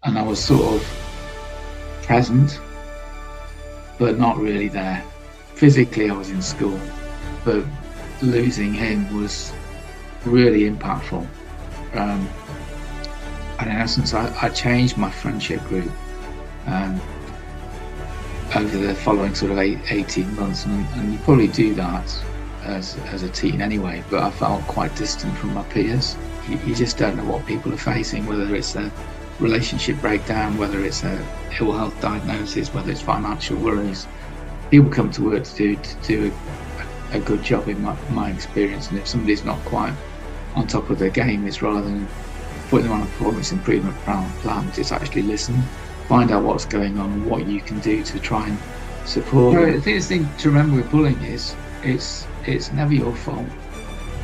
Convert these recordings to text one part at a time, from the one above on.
and I was sort of present, but not really there. Physically, I was in school, but losing him was really impactful. And in essence, I changed my friendship group um, over the following sort of 18 months. And you probably do that as a teen anyway, but I felt quite distant from my peers. You just don't know what people are facing, whether it's a relationship breakdown, whether it's a ill health diagnosis, whether it's financial worries. People come to work to do a good job in my experience, and if somebody's not quite on top of their game, it's rather than putting them on a performance improvement plan, it's actually listen, find out what's going on, what you can do to try and support. The thing to remember with bullying is it's never your fault.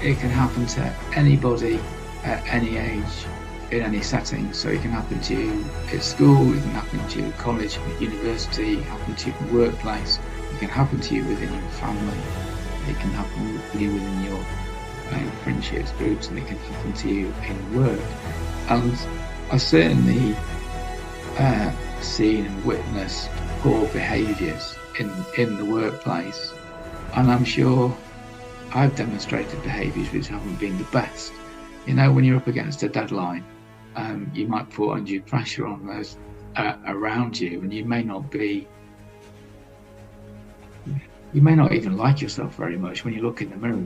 It can happen to anybody at any age, in any setting. So it can happen to you at school, it can happen to you at college, university, it can happen to you in the workplace, it can happen to you within your family, it can happen to you within your friendships groups, and it can happen to you in work. And I've certainly seen and witnessed poor behaviours in the workplace, and I'm sure I've demonstrated behaviours which haven't been the best. You know, when you're up against a deadline, you might put undue pressure on those around you, and you may not even like yourself very much when you look in the mirror.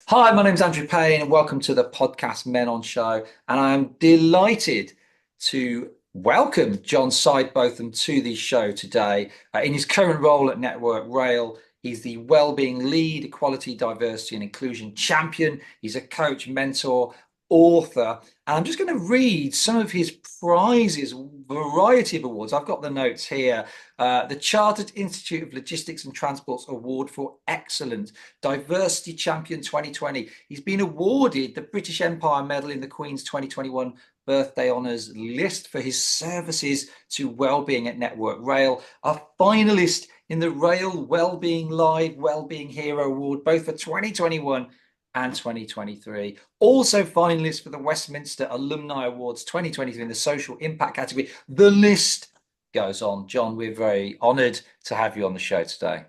Hi, my name's Andrew Payne and welcome to the podcast Men on Show. And I'm delighted to welcome John Sidebotham to the show today. In his current role at Network Rail, he's the wellbeing lead, equality, diversity and inclusion champion. He's a coach, mentor, author, and I'm just going to read some of his prizes, variety of awards. I've got the notes here. The Chartered Institute of Logistics and Transport's Award for Excellence, Diversity Champion 2020. He's been awarded the British Empire Medal in the Queen's 2021 Birthday Honours list for his services to wellbeing at Network Rail, a finalist in the Rail Wellbeing Live Wellbeing Hero Award, both for 2021 and 2023. Also finalist for the Westminster Alumni Awards 2023 in the Social Impact category. The list goes on. John, we're very honoured to have you on the show today.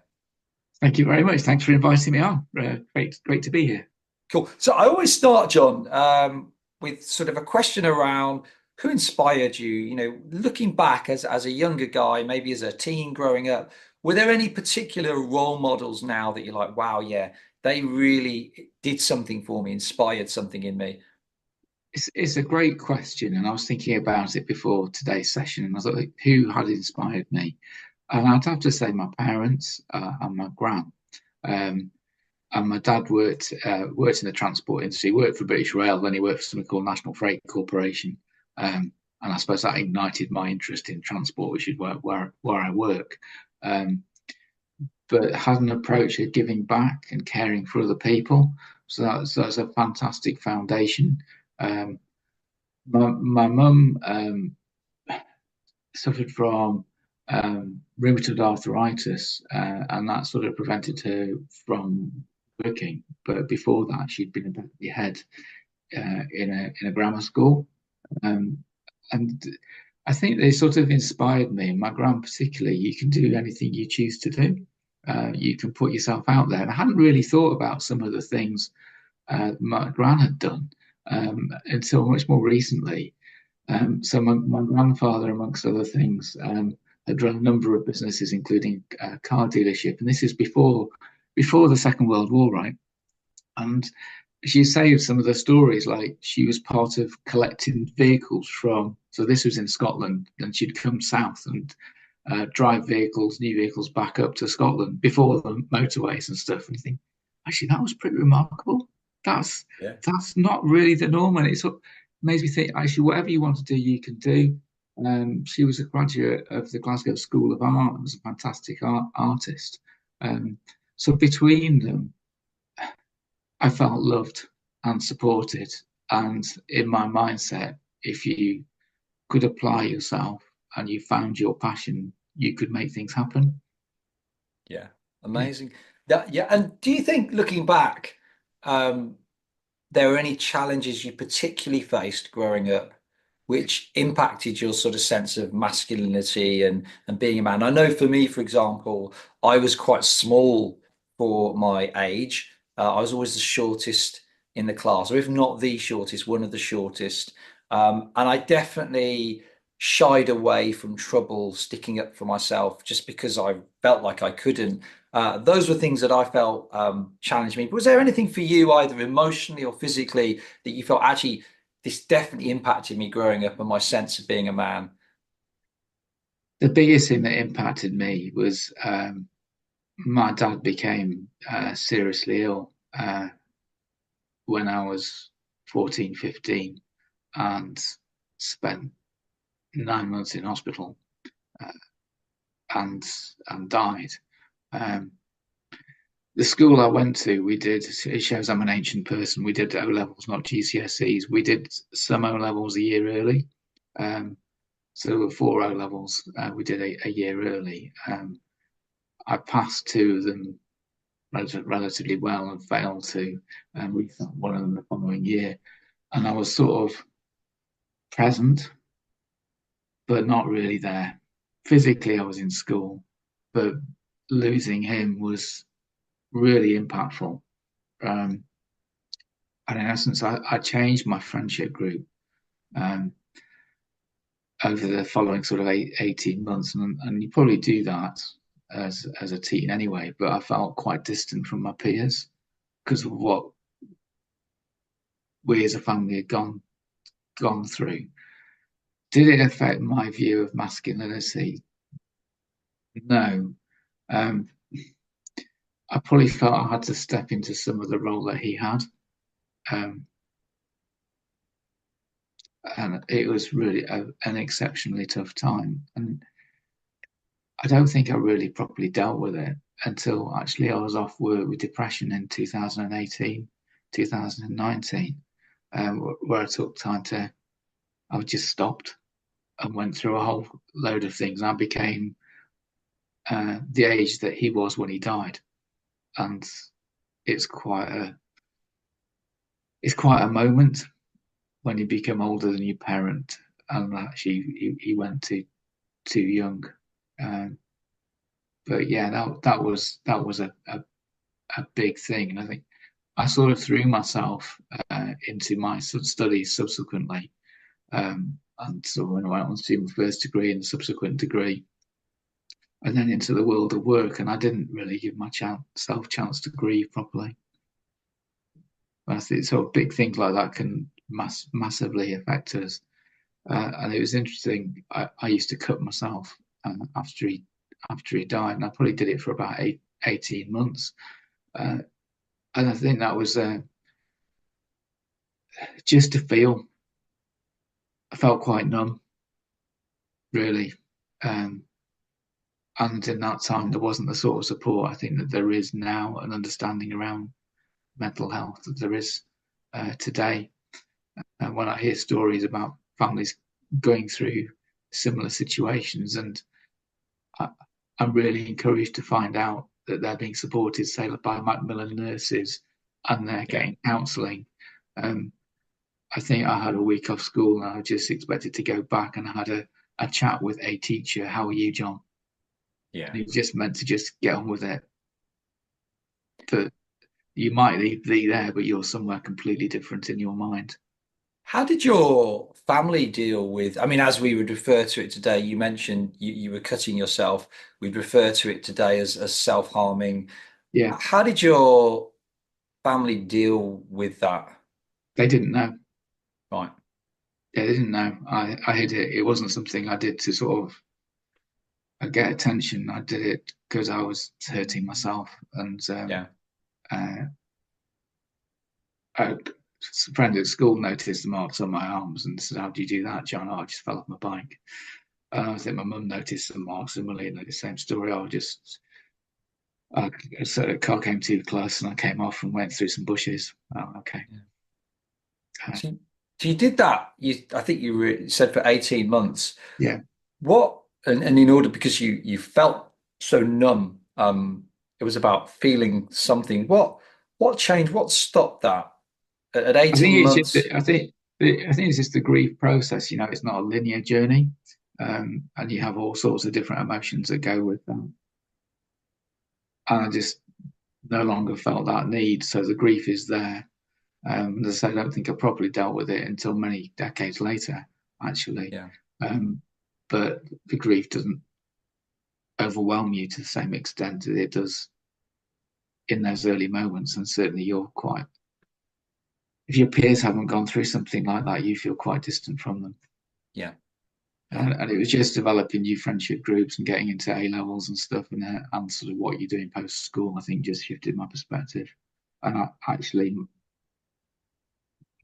Thank you very much. Thanks for inviting me on. Great to be here. Cool. So I always start, John, with sort of a question around who inspired you, you know, looking back as a younger guy, maybe as a teen growing up. Were there any particular role models now that you're like, wow, yeah, they really did something for me, inspired something in me? It's a great question, and I was thinking about it before today's session, and I thought, who had inspired me? And I'd have to say my parents and my gran. And my dad worked in the transport industry, worked for British Rail, then he worked for something called National Freight Corporation. And I suppose that ignited my interest in transport, which is where I work. But had an approach of giving back and caring for other people. So that's a fantastic foundation. My mum suffered from rheumatoid arthritis, and that sort of prevented her from working. But before that, she'd been a deputy head in a grammar school, and I think they sort of inspired me. My gran, particularly, you can do anything you choose to do. You can put yourself out there. And I hadn't really thought about some of the things my gran had done until much more recently. So my grandfather, amongst other things, had run a number of businesses, including a car dealership, and this is before the Second World War, right? And she saved some of the stories, like she was part of collecting vehicles from. So this was in Scotland, and she'd come south and drive new vehicles back up to Scotland before the motorways and stuff. And you think, actually, that was pretty remarkable. That's not really the norm, and it makes me think, actually, whatever you want to do, you can do. She was a graduate of the Glasgow School of Art and was a fantastic artist. So between them, I felt loved and supported. And in my mindset, if you could apply yourself and you found your passion, you could make things happen. Yeah. Yeah. Amazing. That, yeah. And do you think, looking back, um, there were any challenges you particularly faced growing up which impacted your sort of sense of masculinity and being a man? I know for me, for example, I was quite small for my age. I was always the shortest in the class, or if not the shortest, one of the shortest. And I definitely shied away from trouble sticking up for myself just because I felt like I couldn't. Those were things that I felt challenged me. But was there anything for you, either emotionally or physically, that you felt actually this definitely impacted me growing up and my sense of being a man? The biggest thing that impacted me was my dad became seriously ill when I was 14, 15, and spent 9 months in hospital, uh, and died. Um, the school I went to, we did, it shows I'm an ancient person. We did O levels, not GCSEs. We did some O levels a year early. Um, so there were four O levels. We did a year early. I passed two of them relatively well and failed to rethought one of them the following year. And I was sort of present, but not really there. Physically, I was in school, but losing him was really impactful. Um, and in essence, I changed my friendship group um, over the following sort of 18 months. And you probably do that as a teen anyway, but I felt quite distant from my peers because of what we as a family had gone through. Did it affect my view of masculinity? No. Um, I probably felt I had to step into some of the role that he had. Um, and it was really an exceptionally tough time. And I don't think I really properly dealt with it until actually I was off work with depression in 2018, 2019, where I took time to, I just stopped and went through a whole load of things. I became the age that he was when he died. And it's quite a it's quite a moment when you become older than your parent, and actually he went too young. Um, but yeah, that was a big thing, and I think I sort of threw myself into my studies subsequently, and so when I went on to do my first degree and subsequent degree, and then into the world of work, and I didn't really give my self chance to grieve properly. I think sort of big things like that can massively affect us. And it was interesting. I used to cut myself after he died, and I probably did it for about 18 months. Uh, and I think that was just to feel. I felt quite numb, really. Um, and in that time, there wasn't the sort of support I think that there is now, and understanding around mental health that there is today. And when I hear stories about families going through similar situations, and I, I'm really encouraged to find out that they're being supported, say, by Macmillan nurses, and they're Yeah, getting counselling. Um, I think I had a week off school and I just expected to go back, and I had a chat with a teacher. How are you, John? yeah. And he just meant to just get on with it. That you might be there, but you're somewhere completely different in your mind. How did your family deal with, I mean, as we would refer to it today, you mentioned you were cutting yourself. We'd refer to it today as self-harming. Yeah, How did your family deal with that? they didn't know. Right. They didn't know. I hid it. It wasn't something I did to sort of get attention. I did it because I was hurting myself, and Yeah. uh, a friend at school noticed the marks on my arms and said, "How do you do that, John?" "Oh, I just fell off my bike." I think my mum noticed some marks similarly, like the same story. So the car came too close and I came off and went through some bushes. Oh, okay. Yeah. Uh, So, so you did that. I think said for 18 months. yeah. What, and in order, because you felt so numb, it was about feeling something. What changed? What stopped that at I think 18 it's just months? I think it's just the grief process. You know, it's not a linear journey, and you have all sorts of different emotions that go with that. And I just no longer felt that need, so the grief is there. As I say, I don't think I properly dealt with it until many decades later, actually. Yeah. Um, but the grief doesn't overwhelm you to the same extent that it does in those early moments. And certainly, you're quite, if your peers haven't gone through something like that, you feel quite distant from them. Yeah. Yeah. And it was just developing new friendship groups and getting into A levels and stuff, and sort of what you're doing post school, I think just shifted my perspective. And actually,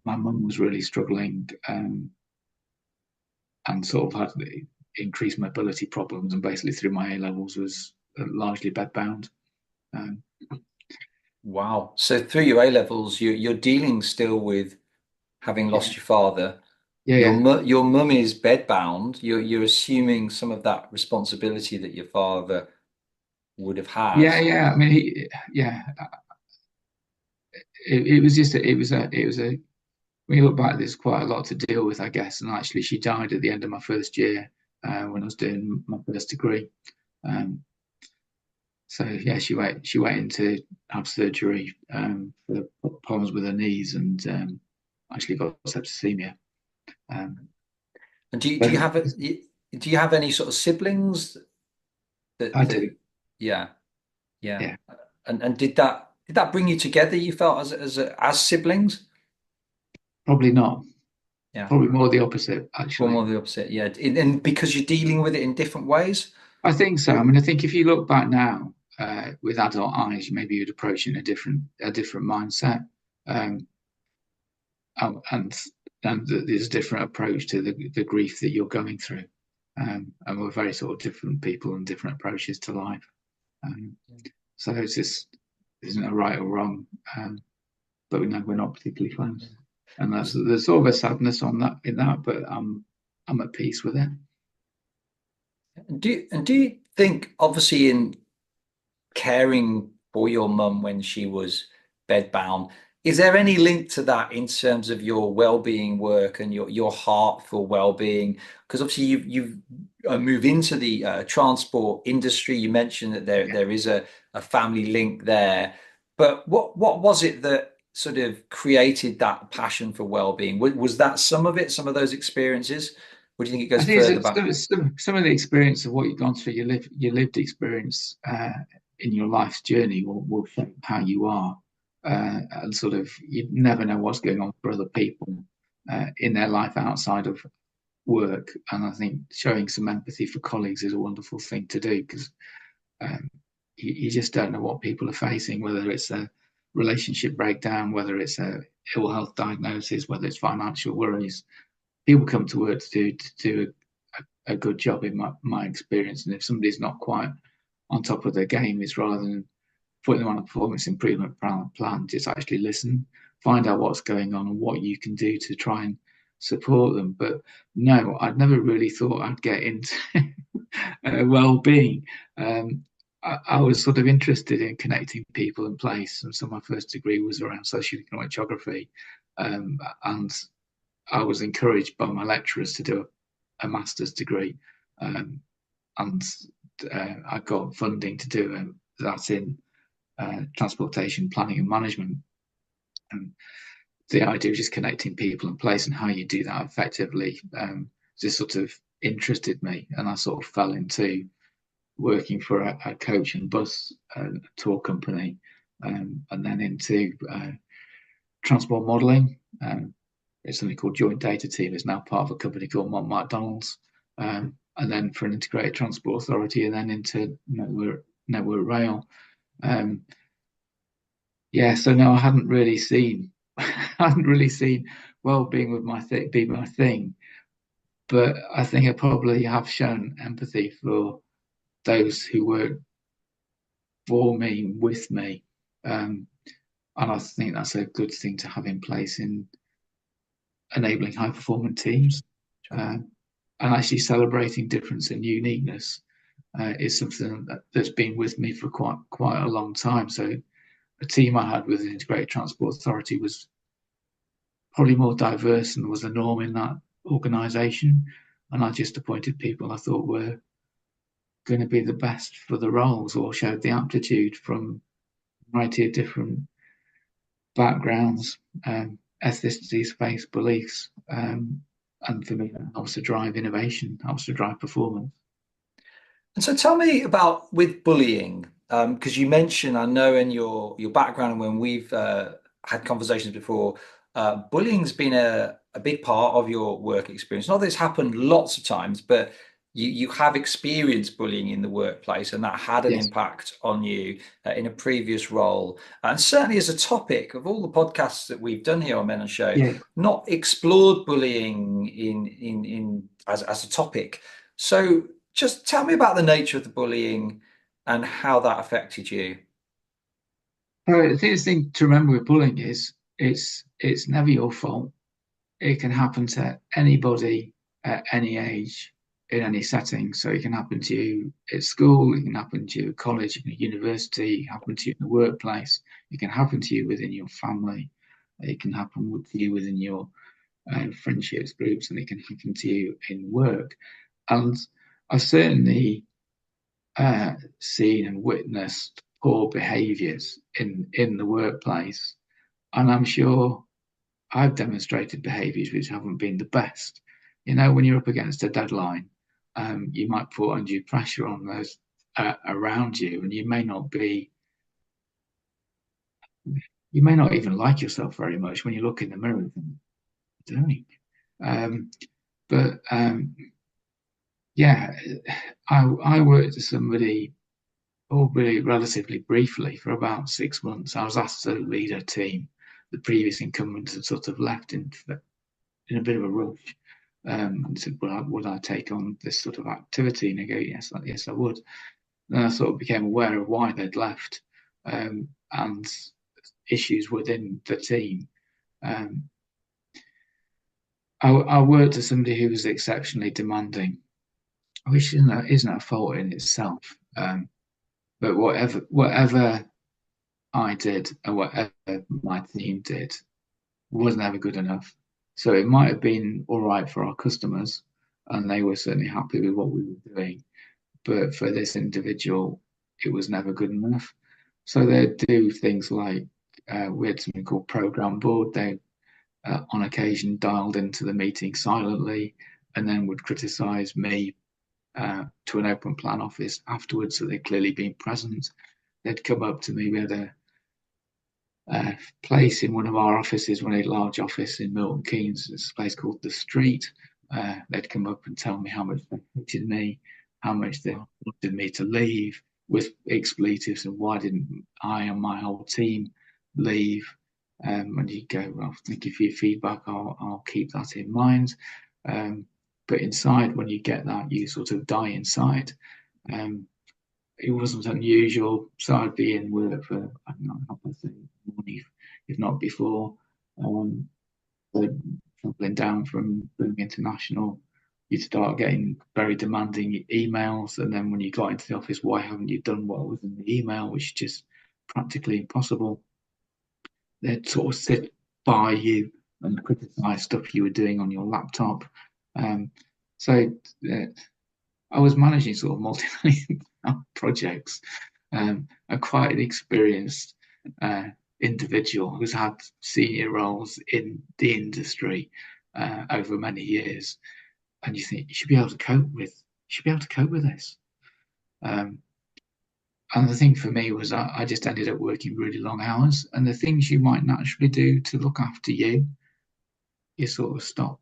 my mum was really struggling, and sort of had increased mobility problems, and basically through my A levels was largely bedbound. Um, Wow. So through your A levels, you're dealing still with having yeah, lost your father. yeah, yeah, Your mum is bedbound. You're assuming some of that responsibility that your father would have had. yeah. I mean, yeah, it was just it was a. When you look back, there's quite a lot to deal with, I guess. And actually, she died at the end of my first year when I was doing my first degree. Um, so yeah, she went in to have surgery for problems with her knees, and actually got septicemia. Um, And do you but have do you have any sort of siblings I that do, yeah, yeah. yeah, And did that bring you together, you felt as siblings? probably not. Yeah. Probably more the opposite, One actually. more the opposite. Yeah. And because you're dealing with it in different ways. I think so. I mean, I think if you look back now with adult eyes, maybe you'd approach it in a different mindset, um, and there's a different approach to the grief that you're going through. And we're very sort of different people and different approaches to life. Um, so it's just isn't a right or wrong, but we know we're not particularly close. And that's there's sort of a sadness on that in that, but I'm at peace with it. Do you think, obviously, in caring for your mum when she was bedbound, is there any link to that in terms of your well-being work and your heart for well-being? Because obviously you've moved into the transport industry. You mentioned that Yeah. there is a family link there, but what was it that sort of created that passion for well-being? Was that some of it, some of those experiences? Or do you think it I goes think further it's back? some of the experience of what you've gone through, your lived experience in your life's journey will shape how you are, and sort of you never know what's going on for other people in their life outside of work. And I think showing some empathy for colleagues is a wonderful thing to do because um, you just don't know what people are facing, whether it's a relationship breakdown, whether it's a ill health diagnosis, whether it's financial worries. People come to work to do a good job in my experience. And if somebody's not quite on top of their game, it's rather than putting them on a performance improvement plan, just actually listen, find out what's going on and what you can do to try and support them. But no, I'd never really thought I'd get into well-being. I was sort of interested in connecting people and place, and so my first degree was around socioeconomic geography, and I was encouraged by my lecturers to do a master's degree, um, and I got funding to do that in transportation planning and management. And the idea of just connecting people and place and how you do that effectively just sort of interested me, and I sort of fell into working for a coach and bus tour company, and then into transport modelling. It's something called Joint Data Team. It's now part of a company called McDonald's, and then for an integrated transport authority, and then into network rail. Um, yeah, so no, I hadn't really seen, I hadn't really seen well-being with be my thing, but I think I probably have shown empathy for those who were for me, with me, um, and I think that's a good thing to have in place in enabling high-performing teams, Sure. and actually celebrating difference and uniqueness. is something that's been with me for quite a long time. So a team I had with the Integrated Transport Authority was probably more diverse than was the norm in that organisation, and I just appointed people I thought were going to be the best for the roles or showed the aptitude from a variety of different backgrounds, ethnicities, faiths, beliefs. And for me, that helps to drive innovation, helps to drive performance. And so tell me about with bullying, because you mentioned, I know in your background and when we've had conversations before, bullying's been a big part of your work experience. Not that it's happened lots of times, but you have experienced bullying in the workplace, and that had an Yes, impact on you in a previous role. And certainly as a topic of all the podcasts that we've done here on Men on Show, yeah. not explored bullying in as a topic. So just tell me about the nature of the bullying and how that affected you. The thing to remember with bullying is it's never your fault. It can happen to anybody at any age, in any setting. So it can happen to you at school, it can happen to you at college, in a university, it can happen to you in the workplace, it can happen to you within your family, it can happen to you within your friendships groups, and it can happen to you in work. And I've certainly seen and witnessed poor behaviours in the workplace, and I'm sure I've demonstrated behaviours which haven't been the best. You know, when you're up against a deadline, you might put undue pressure on those around you, and you may not even like yourself very much when you look in the mirror and think, doing. Um, but yeah, I worked as somebody, albeit relatively briefly, for about 6 months. I was asked to lead a team. The previous incumbent had sort of left in a bit of a rush, and said, would I take on this sort of activity? And I go, yes, I would. Then I sort of became aware of why they'd left, and issues within the team. Um, I worked as somebody who was exceptionally demanding, which isn't a fault in itself. But whatever I did and whatever my team did was never good enough. So it might have been all right for our customers, and they were certainly happy with what we were doing. But for this individual, it was never good enough. So they'd do things like we had something called program board. They, on occasion, dialed into the meeting silently and then would criticize me to an open plan office afterwards. So they'd clearly been present. They'd come up to me. We had a place in one of our offices, one of a large office in Milton Keynes. It's a place called The Street. They'd come up and tell me how much they hated me, how much they wanted me to leave with expletives, and why didn't I and my whole team leave? And you go, well, thank you for your feedback. I'll keep that in mind. But inside, when you get that, you sort of die inside. It wasn't unusual. So I'd be in work for, I don't know, half past 8 if not before. So traveling down from Birmingham International, you'd start getting very demanding emails. And then when you got into the office, why haven't you done what was in the email, which is just practically impossible? They'd sort of sit by you and criticize stuff you were doing on your laptop. So I was managing sort of multi-million projects, and quite an experienced individual who's had senior roles in the industry over many years. And you think you should be able to cope with this. And the thing for me was I just ended up working really long hours, and the things you might naturally do to look after you sort of stop.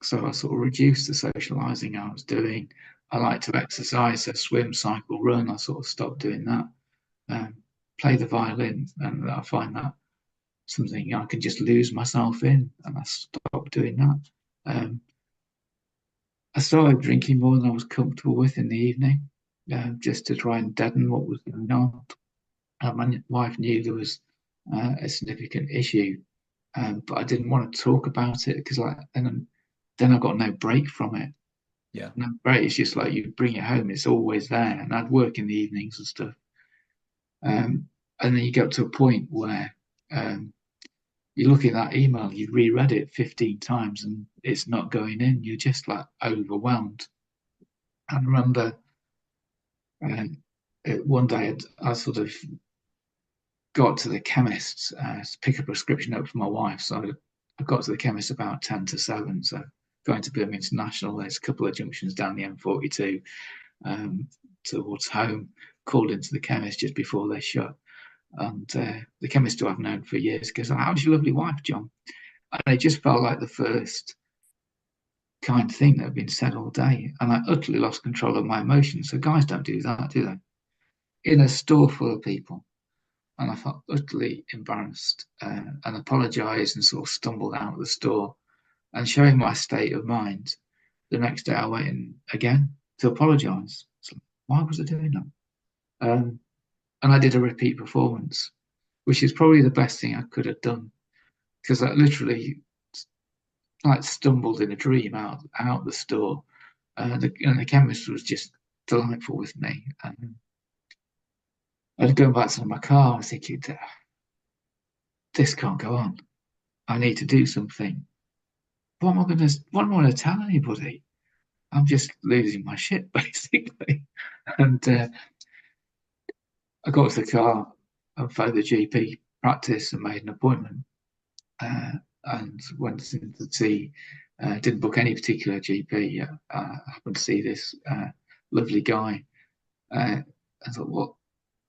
So I sort of reduced the socializing I was doing. I like to exercise, so swim, cycle, run. I sort of stopped doing that. Play the violin, and I find that something I can just lose myself in, and I stopped doing that. I started drinking more than I was comfortable with in the evening, just to try and deaden what was going on. My wife knew there was a significant issue, but I didn't want to talk about it because then I got no break from it. Yeah. And great, it's just like you bring it home, it's always there. And I'd work in the evenings and stuff. And then you get to a point where you look at that email, you've reread it 15 times and it's not going in. You're just like overwhelmed. I remember one day I sort of got to the chemist to pick a prescription up for my wife. So I got to the chemist about 10 to 7. So going to Birmingham International, there's a couple of junctions down the M42 towards home, called into the chemist just before they shut. And the chemist who I've known for years goes, "How's your lovely wife, John?" And it just felt like the first kind of thing that had been said all day. And I utterly lost control of my emotions. So guys don't do that, do they? In a store full of people. And I felt utterly embarrassed and apologized and sort of stumbled out of the store. And showing my state of mind, the next day I went in again to apologize. So why was I doing that? And I did a repeat performance, which is probably the best thing I could have done because I literally like stumbled in a dream out the store. And the chemist was just delightful with me. And going back to my car, I was thinking, this can't go on. I need to do something. What am I gonna tell anybody? I'm just losing my shit basically. And I got to the car and phoned the GP practice and made an appointment. And went in to see, didn't book any particular GP. I happened to see this lovely guy. I thought,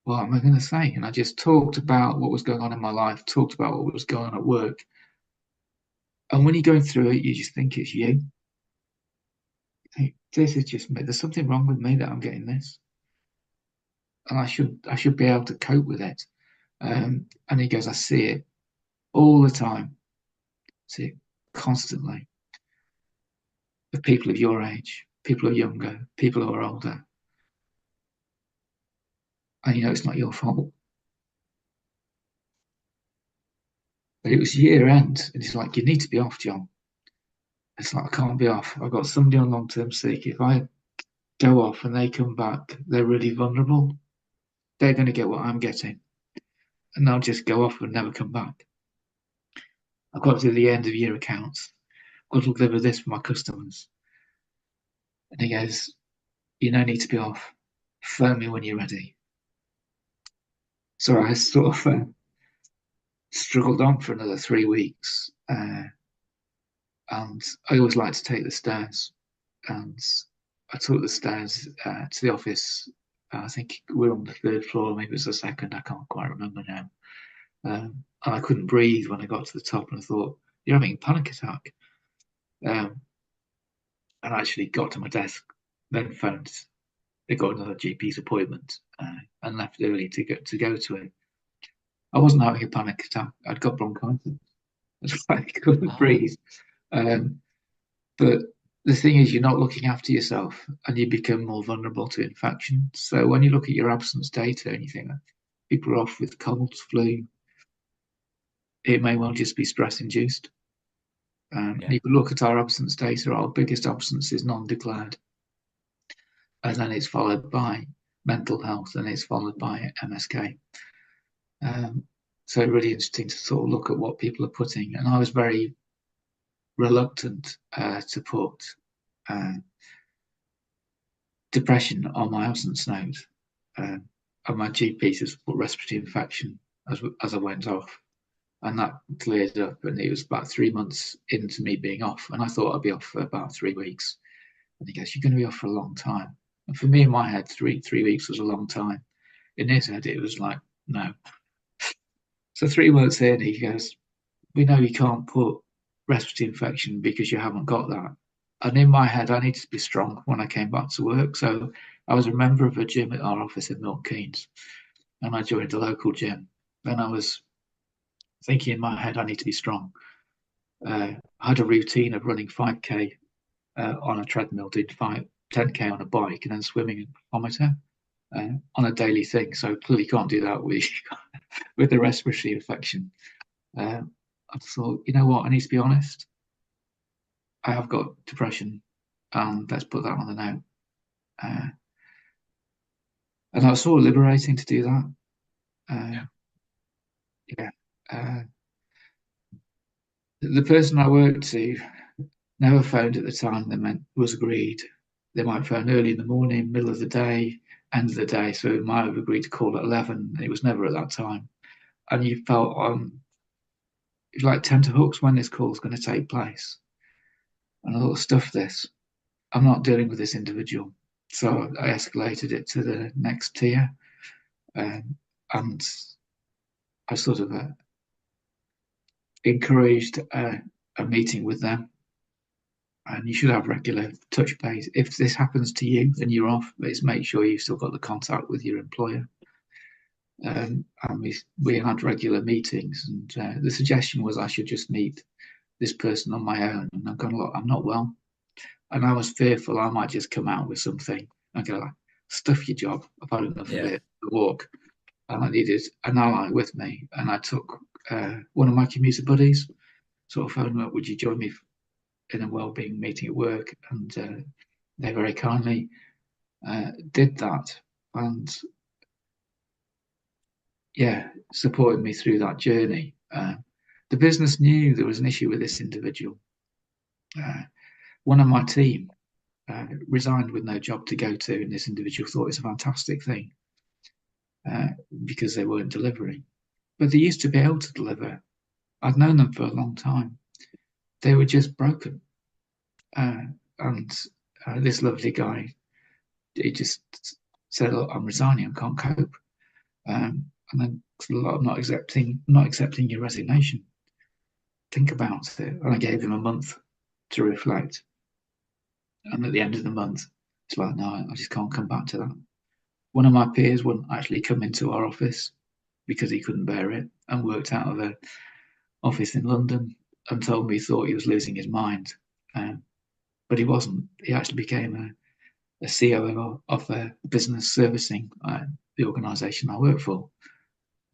what am I going to say? And I just talked about what was going on in my life, talked about what was going on at work. And when you're going through it, you just think it's you. You think, this is just me. There's something wrong with me that I'm getting this, and I should be able to cope with it. And he goes, I see it all the time, see it constantly. Of people of your age, people who are younger, people who are older, and you know it's not your fault. But it was year end, and it's like you need to be off, John. It's like I can't be off. I've got somebody on long term sick. If I go off and they come back, they're really vulnerable. They're going to get what I'm getting, and they'll just go off and never come back. I've got to do the end of year accounts. I've got to deliver this for my customers. And he goes, you no need to be off. Phone me when you're ready. So I sort of struggled on for another 3 weeks. And I always like to take the stairs. And I took the stairs to the office. I think we're on the third floor, maybe it was the second, I can't quite remember now. And I couldn't breathe when I got to the top, and I thought, you're having a panic attack. And I actually got to my desk, then phoned, they got another GP's appointment, and left early to go to it. I wasn't having a panic attack. I'd got bronchitis. I couldn't Oh, breathe. Um, but the thing is, you're not looking after yourself, and you become more vulnerable to infection. So when you look at your absence data and you think that people are off with colds, flu, it may well just be stress induced. And yeah. if you look at our absence data, our biggest absence is non-declared, and then it's followed by mental health, and it's followed by MSK. So really interesting to sort of look at what people are putting. And I was very reluctant to put uh, depression on my absence note. And my GP says put respiratory infection as I went off. And that cleared up. And it was about 3 months into me being off. And I thought I'd be off for about 3 weeks. And he goes, you're going to be off for a long time. And for me in my head, three weeks was a long time. In his head, it was like, no. So 3 months in, he goes, we know you can't put respiratory infection because you haven't got that. And in my head, I needed to be strong when I came back to work. So I was a member of a gym at our office in Milton Keynes, and I joined a local gym. And I was thinking in my head, I need to be strong. I had a routine of running 5K on a treadmill, did 10K on a bike, and then swimming in a kilometre on a daily thing. So clearly can't do that with with the respiratory infection. I thought, you know what, I need to be honest. I have got depression. and let's put that on the note. Uh, and that was sort of liberating to do that. Yeah. Yeah. The person I worked to never phoned at the time they meant was agreed. They might phone early in the morning, middle of the day, end of the day. So it might have agreed to call at 11. It was never at that time. And you felt on like tenterhooks when this call is going to take place. And I thought, stuff this. I'm not dealing with this individual. So I escalated it to the next tier. And I sort of encouraged a meeting with them. And you should have regular touch base. If this happens to you and you're off, let's make sure you've still got the contact with your employer. And we had regular meetings, and the suggestion was I should just meet this person on my own. And I'm going, look, I'm not well, and I was fearful I might just come out with something. I go, like, stuff your job. I've had enough of it. A walk, and I needed an ally with me. And I took one of my commuter buddies, sort of phoned him up, would you join me in a wellbeing meeting at work? And they very kindly did that, and yeah, supported me through that journey. The business knew there was an issue with this individual. One of my team resigned with no job to go to, and this individual thought it's a fantastic thing because they weren't delivering. But they used to be able to deliver. I'd known them for a long time. They were just broken. And this lovely guy, he just said, "Look, I'm resigning. I can't cope." And then I'm not accepting your resignation. Think about it. And I gave him a month to reflect. And at the end of the month, it's like, no, I just can't come back to that. One of my peers wouldn't actually come into our office because he couldn't bear it, and worked out of an office in London, and told me he thought he was losing his mind. But he wasn't. He actually became a COO of a business servicing the organisation I work for.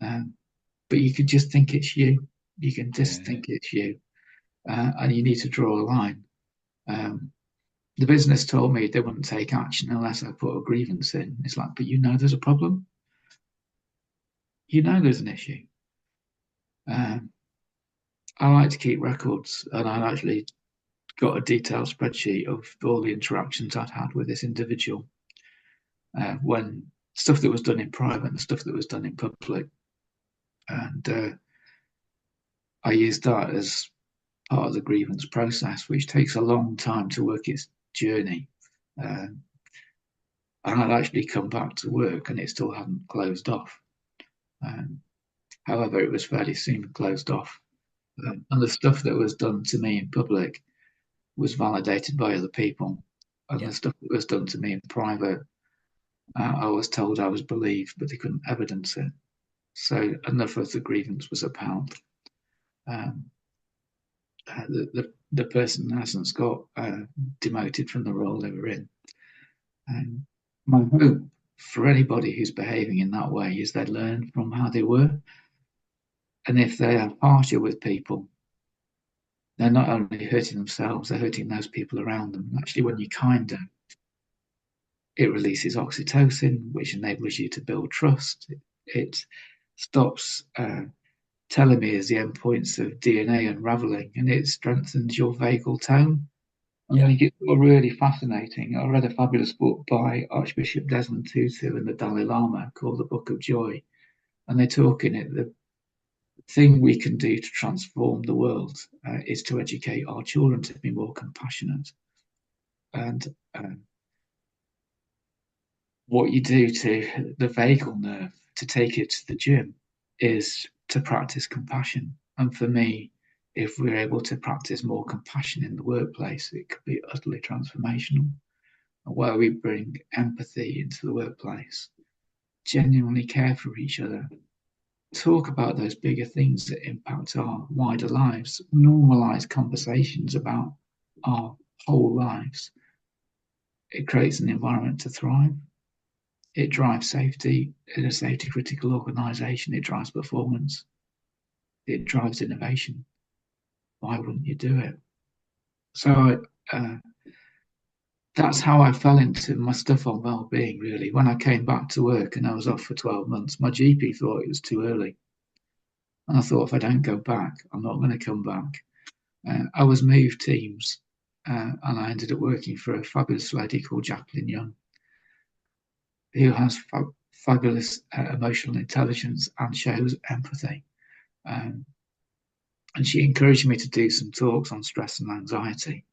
But you could just think it's you. You can just think it's you. And you need to draw a line. The business told me they wouldn't take action unless I put a grievance in. It's like, but you know there's a problem. You know there's an issue. I like to keep records, and I actually got a detailed spreadsheet of all the interactions I'd had with this individual, when stuff that was done in private and stuff that was done in public. And I used that as part of the grievance process, which takes a long time to work its journey. And I'd actually come back to work and it still hadn't closed off. However, it was fairly soon closed off. And the stuff that was done to me in public was validated by other people. And the stuff that was done to me in private, I was told I was believed, but they couldn't evidence it. So enough of the grievance was upheld. The person hasn't got demoted from the role they were in. And my hope for anybody who's behaving in that way is they learn from how they were. And if they are harsher with people, they're not only hurting themselves, they're hurting those people around them. Actually, when you're kinder, it releases oxytocin, which enables you to build trust. It stops telomeres, the endpoints of DNA unraveling, and it strengthens your vagal tone. And then it gets really fascinating. I read a fabulous book by Archbishop Desmond Tutu and the Dalai Lama called The Book of Joy. And they talk in it, the thing we can do to transform the world is to educate our children to be more compassionate. And what you do to the vagal nerve to take it to the gym is to practice compassion. And for me, if we're able to practice more compassion in the workplace, it could be utterly transformational. Where we bring empathy into the workplace, genuinely care for each other, talk about those bigger things that impact our wider lives, normalize conversations about our whole lives. It creates an environment to thrive. It drives safety in a safety critical organization. It drives performance. It drives innovation. Why wouldn't you do it? So that's how I fell into my stuff on well-being, really. When I came back to work and I was off for 12 months, my GP thought it was too early. And I thought, if I don't go back, I'm not going to come back. I was moved teams, and I ended up working for a fabulous lady called Jacqueline Young, who has fabulous emotional intelligence and shows empathy. Um, and she encouraged me to do some talks on stress and anxiety.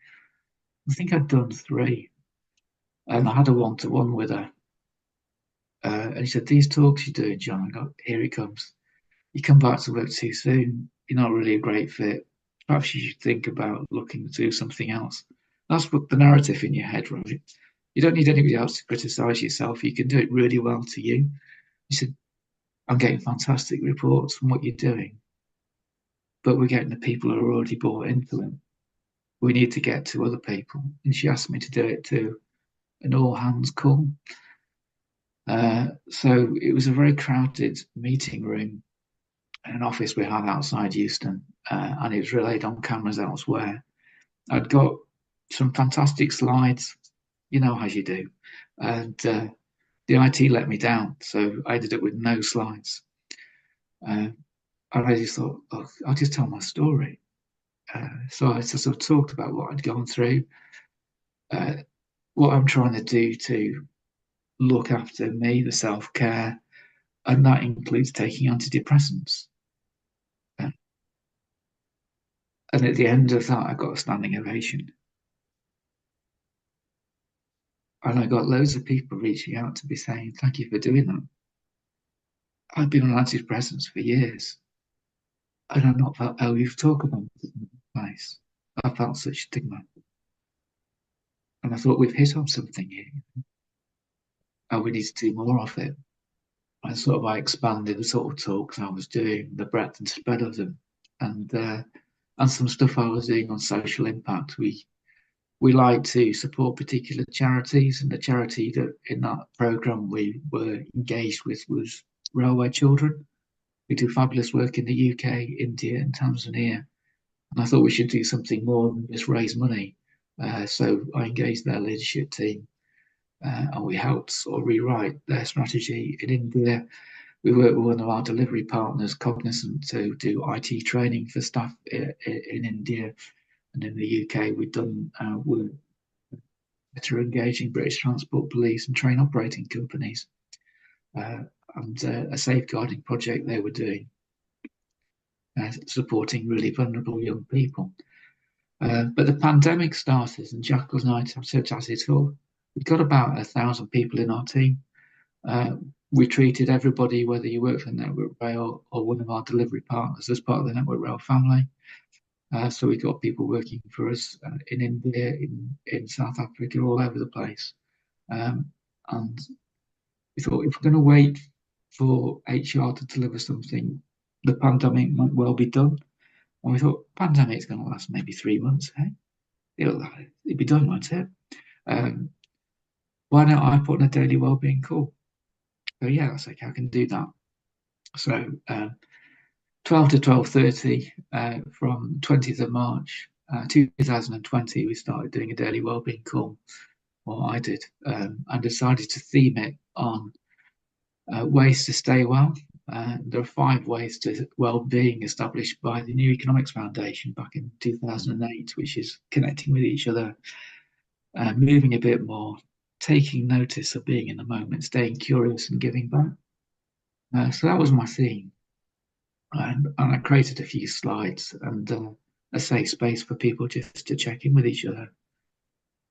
I think I'd done 3, and I had a one-to-one with her. And she said, "These talks you're doing, John," I go, "Here it comes. You come back to work too soon. You're not really a great fit. Perhaps you should think about looking to do something else." That's what the narrative in your head, right? You don't need anybody else to criticize yourself. You can do it really well to you. He said, "I'm getting fantastic reports from what you're doing, but we're getting the people who are already bought into it. We need to get to other people." And she asked me to do it to an all hands call. So it was a very crowded meeting room, an office we had outside Euston, and it was relayed on cameras elsewhere. I'd got some fantastic slides, as you do, and the IT let me down, so I ended up with no slides. And I just thought, oh, I'll just tell my story. So I sort of talked about what I'd gone through, what I'm trying to do to look after me, the self-care, and that includes taking antidepressants. Uh, and at the end of that, I got a standing ovation. And I got loads of people reaching out to me saying, "Thank you for doing that. I've been on antidepressants for years, and I've not felt how you've talked about it in the place. I felt such stigma." And I thought, we've hit on something here, and we need to do more of it. I expanded the sort of talks I was doing, the breadth and spread of them, and some stuff I was doing on social impact. We like to support particular charities, and the charity that in that program we were engaged with was Railway Children. We do fabulous work in the UK, India, and Tanzania, and I thought we should do something more than just raise money. So I engaged their leadership team, and we helped sort of rewrite their strategy in India. We worked with one of our delivery partners, Cognizant, to do IT training for staff in India. And in the UK, we've done work better engaging British Transport Police and train operating companies, uh, and a safeguarding project they were doing, supporting really vulnerable young people. But the pandemic started, and Jacqueline and I said, as it all, we've got about 1,000 people in our team. We treated everybody, whether you work for Network Rail or one of our delivery partners, as part of the Network Rail family. So we got people working for us in India, in South Africa, all over the place. And we thought, if we're going to wait for HR to deliver something, the pandemic might well be done. And we thought, pandemic's going to last maybe 3 months. Hey, it'll be done, won't it? Why don't I put in a daily wellbeing call? So yeah, that's okay. I can do that. So 12 to 12:30 from 20th of March 2020, we started doing a daily wellbeing call. Well, I did, and decided to theme it on ways to stay well. There are 5 ways to well-being established by the New Economics Foundation back in 2008, which is connecting with each other, moving a bit more, taking notice of being in the moment, staying curious and giving back. So that was my theme. And I created a few slides and a safe space for people just to check in with each other.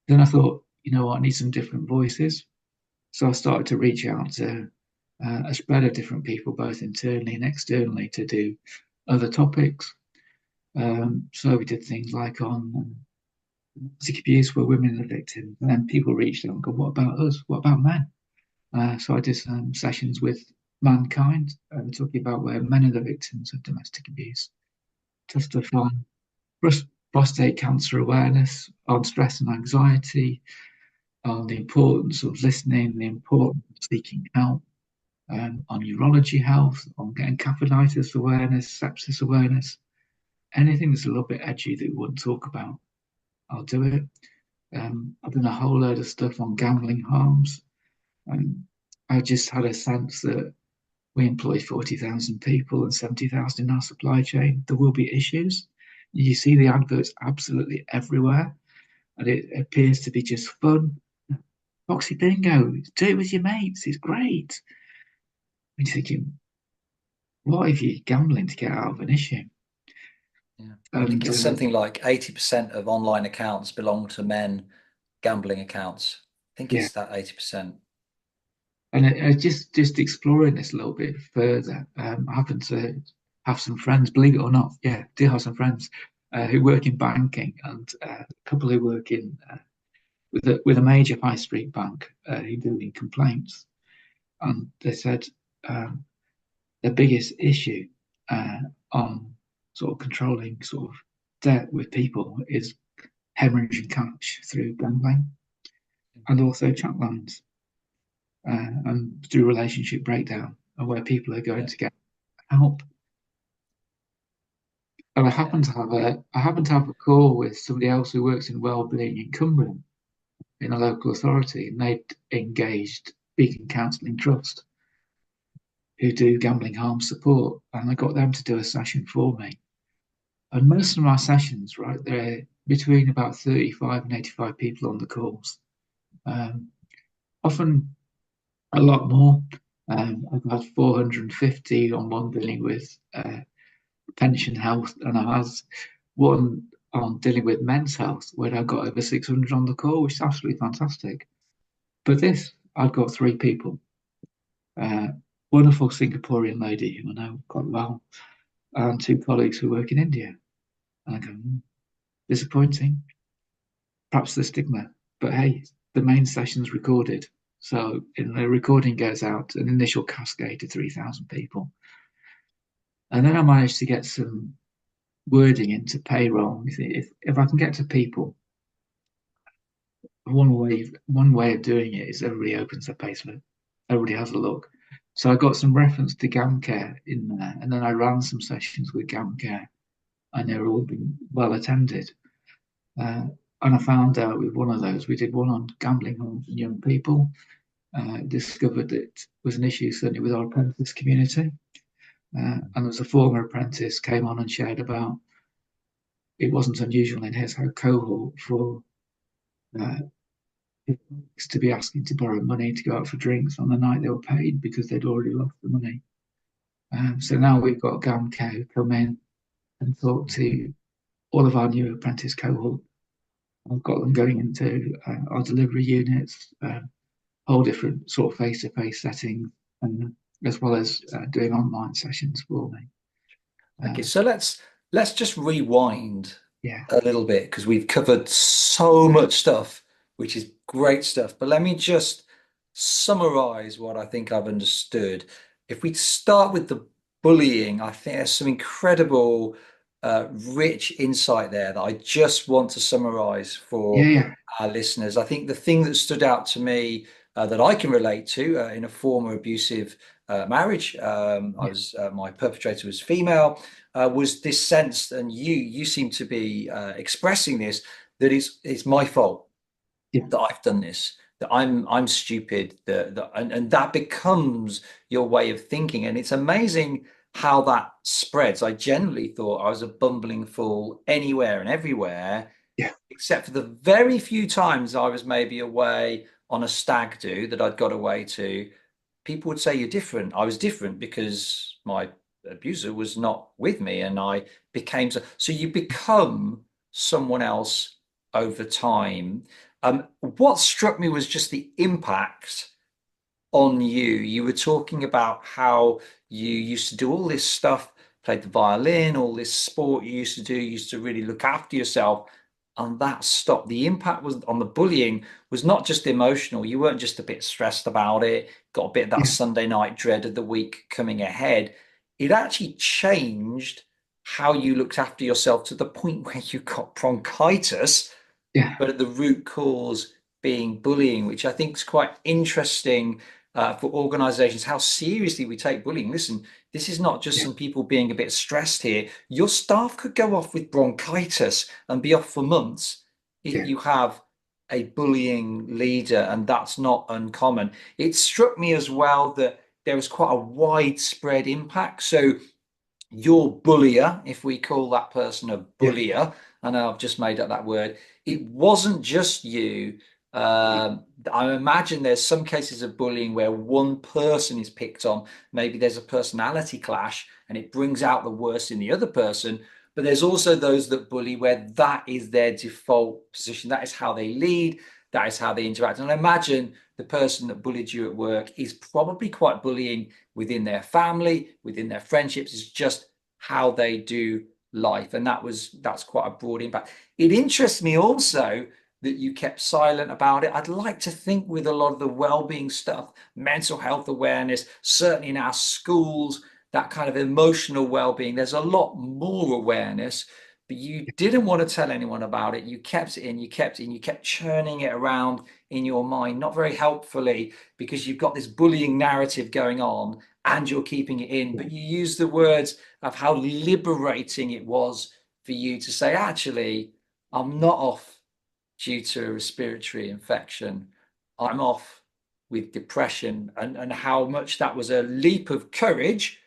Then I thought, you know what, I need some different voices. So I started to reach out to a spread of different people, both internally and externally, to do other topics. So we did things like on domestic abuse where women are victims, and then people reached out and go, "What about us? What about men?" So I did some sessions with mankind, talking about where men are the victims of domestic abuse, just to find prostate cancer awareness, on stress and anxiety, on the importance of listening, the importance of seeking help, on urology health, on getting capsulitis awareness, sepsis awareness, anything that's a little bit edgy that we wouldn't talk about, I'll do it. I've done a whole load of stuff on gambling harms. And I just had a sense that we employ 40,000 people and 70,000 in our supply chain. There will be issues. You see the adverts absolutely everywhere, and it appears to be just fun. Foxy bingo, do it with your mates, it's great. And you're thinking, what if you're gambling to get out of an issue? Yeah. I think And it's something like 80% of online accounts belong to men gambling accounts. I think yeah, it's that 80%. and just exploring this a little bit further. I happen to have some friends, believe it or not, yeah, do have some friends who work in banking, and a couple who work in with a major high street bank who deal in complaints, and they said um, the biggest issue uh, on sort of controlling sort of debt with people is hemorrhaging cash through gambling and also chat lines and through relationship breakdown and where people are going Yeah, to get help. And yeah, I happen to have a call with somebody else who works in wellbeing in Cumbria in a local authority, and they'd engaged Beacon Counselling Trust, who do gambling harm support, and I got them to do a session for me. And most of my sessions, right, they're between about 35 and 85 people on the calls. Um, Often a lot more. I've had 450 on one dealing with pension health, and I had one on dealing with men's health where I got over 600 on the call, which is absolutely fantastic. But this, I've got three people. Uh, Wonderful Singaporean lady who I know quite well, and two colleagues who work in India. And I go, disappointing, perhaps the stigma. But hey, the main session's recorded. So in the recording goes out, an initial cascade to 3,000 people. And then I managed to get some wording into payroll. If I can get to people, one way of doing it is everybody opens their payslip, everybody has a look. So I got some reference to GamCare in there, and then I ran some sessions with GamCare, and they were all been well attended. Uh, and I found out with one of those, we did one on gambling homes and young people. Discovered that it was an issue certainly with our apprentice community. And there was a former apprentice came on and shared about it wasn't unusual in his cohort for uh, to be asking to borrow money to go out for drinks on the night they were paid because they'd already lost the money. So now we've got GamCare come in and talk to all of our new apprentice cohort. I've got them going into our delivery units, whole different sort of face-to-face settings, and as well as doing online sessions for me. okay, Uh, so let's just rewind yeah, a little bit because we've covered so much stuff, which is great stuff. But let me just summarize what I think I've understood. If we start with the bullying, I think there's some incredible, rich insight there that I just want to summarize yeah, for yeah, our listeners. I think the thing that stood out to me that I can relate to in a former abusive marriage, I yeah, was my perpetrator was female, was this sense, and you seem to be expressing this, that it's my fault yeah, that I've done this, that I'm stupid, and that becomes your way of thinking. And it's amazing how that spreads. I generally thought I was a bumbling fool anywhere and everywhere, yeah, except for the very few times I was maybe away on a stag do that I'd got away to. People would say you're different. I was different because my abuser was not with me, and I became so you become someone else over time. What struck me was just the impact on you. You were talking about how you used to do all this stuff, played the violin, all this sport you used to do, you used to really look after yourself, and that stopped. The impact was on the bullying was not just emotional. You weren't just a bit stressed about it, got a bit of that yeah, Sunday night dread of the week coming ahead. It actually changed how you looked after yourself to the point where you got bronchitis, yeah, but at the root cause being bullying, which I think is quite interesting for organizations, how seriously we take bullying. Listen, this is not just yeah, some people being a bit stressed here. Your staff could go off with bronchitis and be off for months if yeah, you have a bullying leader, and that's not uncommon. It struck me as well that there was quite a widespread impact. So your bullier, if we call that person a Yeah. bullier, I know I've just made up that word, it wasn't just you. I imagine there's some cases of bullying where one person is picked on. Maybe there's a personality clash and it brings out the worst in the other person. But there's also those that bully where that is their default position. That is how they lead. That is how they interact. And I imagine the person that bullied you at work is probably quite bullying within their family, within their friendships. It's just how they do life. And that's quite a broad impact. It interests me also that you kept silent about it. I'd like to think with a lot of the well-being stuff, mental health awareness, certainly in our schools, that kind of emotional well-being, there's a lot more awareness, but you didn't want to tell anyone about it. You kept it in, you kept it in, you kept churning it around in your mind, not very helpfully, because you've got this bullying narrative going on and you're keeping it in. But you use the words of how liberating it was for you to say, actually, I'm not off due to a respiratory infection. I'm off with depression, and how much that was a leap of courage,